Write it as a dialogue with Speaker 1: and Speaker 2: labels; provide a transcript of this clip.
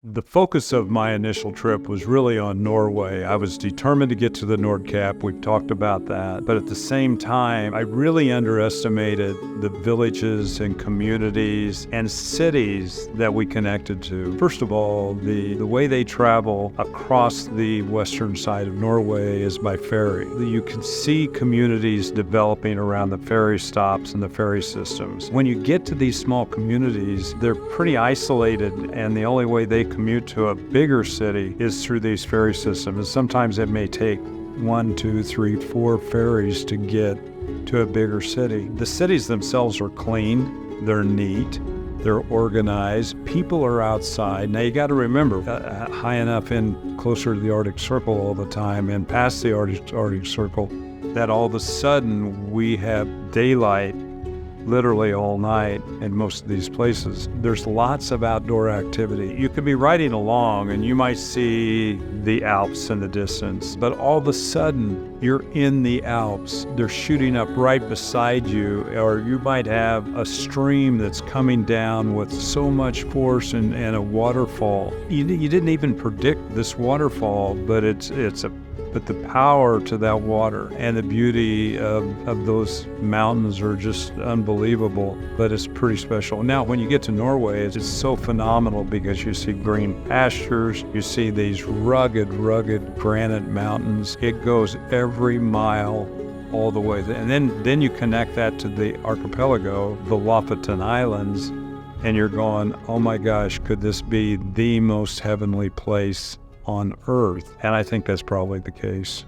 Speaker 1: The focus of my initial trip was really on Norway. I was determined to get to the Nordkapp. We've talked about that. But at the same time, I really underestimated the villages and communities and cities that we connected to. First of all, the way they travel across the western side of Norway is by ferry. You can see communities developing around the ferry stops and the ferry systems. When you get to these small communities, they're pretty isolated, and the only way they commute to a bigger city is through these ferry systems. And sometimes it may take 1, 2, 3, 4 ferries to get to a bigger city. The cities themselves are clean, they're neat, they're organized, people are outside. Now you got to remember, high enough in closer to the Arctic Circle all the time and past the Arctic Circle, that all of a sudden we have daylight literally all night in most of these places. There's lots of outdoor activity. You could be riding along and you might see the Alps in the distance, but all of a sudden you're in the Alps. They're shooting up right beside you, or you might have a stream that's coming down with so much force and a waterfall. You didn't even predict this waterfall, but but the power to that water and the beauty of those mountains are just unbelievable, but it's pretty special. Now, when you get to Norway, it's so phenomenal because you see green pastures, you see these rugged granite mountains. It goes every mile all the way. And then you connect that to the archipelago, the Lofoten Islands, and you're going, oh my gosh, could this be the most heavenly place on Earth? And I think that's probably the case.